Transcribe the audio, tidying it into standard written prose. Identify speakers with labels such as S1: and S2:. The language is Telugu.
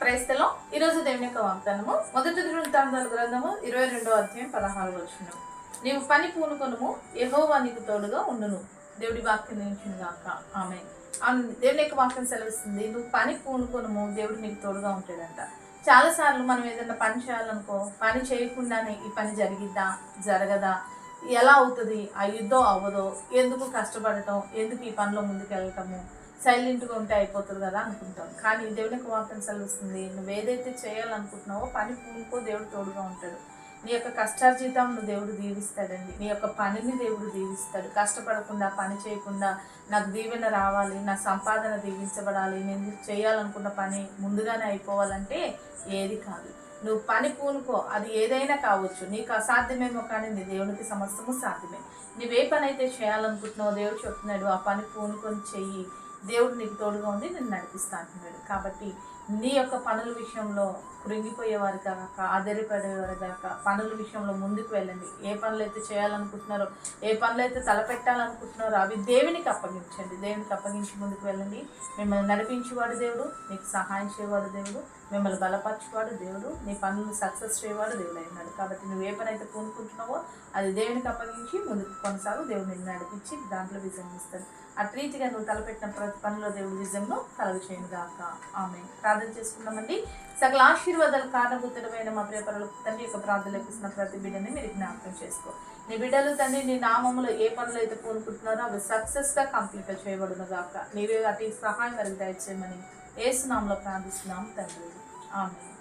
S1: క్రైస్తలో ఈరోజు దేవుని యొక్క వాగ్దానము మొదటి వృత్తాంతాల గ్రంథము 22వ అధ్యాయం 16వ వచనం. నీవు పని పూనుకొనుము, యెహోవా నీకు తోడుగా ఉండును. దేవుడి వాక్యం నిలిచిన గాక. ఆమేన్. దేవుని యొక్క వాక్యం సెలవిస్తుంది, నువ్వు పని పూనుకొనుము, దేవుడు నీకు తోడుగా ఉంటాడంట. చాలాసార్లు మనం ఏదైనా పని చేయాలనుకో, పని చేయకుండానే ఈ పని జరిగిద్దా జరగదా, ఎలా అవుతుంది, అయ్యిద్దో అవ్వదో, ఎందుకు కష్టపడటం, ఎందుకు ఈ పనిలో ముందుకు వెళ్ళటము, సైలెంట్గా ఉంటే అయిపోతుంది కదా అనుకుంటాం. కానీ దేవుని యొక్క వాక్యం సెలవుస్తుంది, నువ్వు ఏదైతే చేయాలనుకుంటున్నావో పని పూనుకో, దేవుడు తోడుగా ఉంటాడు. నీ యొక్క కష్టార్జితంను దేవుడు దీవిస్తాడండి. నీ యొక్క పనిని దేవుడు దీవిస్తాడు. కష్టపడకుండా, పని చేయకుండా నాకు దీవెన రావాలి, నా సంపాదన దీవించబడాలి, నేను చేయాలనుకున్న పని ముందుగానే అయిపోవాలంటే ఏది కాదు. నువ్వు పని పూనుకో, అది ఏదైనా కావచ్చు. నీకు అసాధ్యమేమో కానీ నీ దేవునికి సమస్తము సాధ్యమే. నువ్వే పని అయితే చేయాలనుకుంటున్నావో దేవుడు చెప్తున్నాడు, ఆ పని పూనుకొని చెయ్యి, దేవుడు నీకు తోడుగా ఉండి నిన్ను నడిపిస్తా అంటున్నాడు. కాబట్టి నీ యొక్క పనుల విషయంలో కృంగిపోయేవారు కాక, ఆధారపడేవారు కాక, పనుల విషయంలో ముందుకు వెళ్ళండి. ఏ పనులు అయితే చేయాలనుకుంటున్నారో, ఏ పనులు అయితే తలపెట్టాలనుకుంటున్నారో అవి దేవునికి అప్పగించండి. దేవునికి అప్పగించి ముందుకు వెళ్ళండి. మిమ్మల్ని నడిపించేవాడు దేవుడు, నీకు సహాయం చేయవాడు దేవుడు, మిమ్మల్ని బలపరచేవాడు దేవుడు, నీ పనులు సక్సెస్ చేయవాడు దేవుడు అయినాడు. కాబట్టి నువ్వు ఏ పని అయితే పూనుకుంటున్నావో అది దేవునికి అప్పగించి ముందుకు కొనసాగు. దేవుడు నిన్ను నడిపించి దాంట్లో విజయం ఇస్తాడు. అట్రీతిగా నువ్వు తలపెట్టిన ప్రతి పనిలో దేవుడు విజయంలో కలుగు చేయను గాక. ఆమేన్. ప్రార్థన చేసుకున్నామండి. సకల ఆశీర్వాదాలు కారణభూతుడమైన మా ప్రియ పరలోక తండ్రి యొక్క ప్రార్థనలు ఇస్తున్న ప్రతి బిడ్డని మీరు జ్ఞాపకం చేసుకో. నీ బిడ్డలు తండ్రి నీ నామములో ఏ పనులు అయితే పూనుకుంటున్నారో అవి సక్సెస్గా కంప్లీట్గా చేయబడును గాక. నీవే అటు సహాయం వారికి దయచేయమని యేసు నామములో ప్రార్థిస్తున్నాం తండ్రి. ఆమేన్.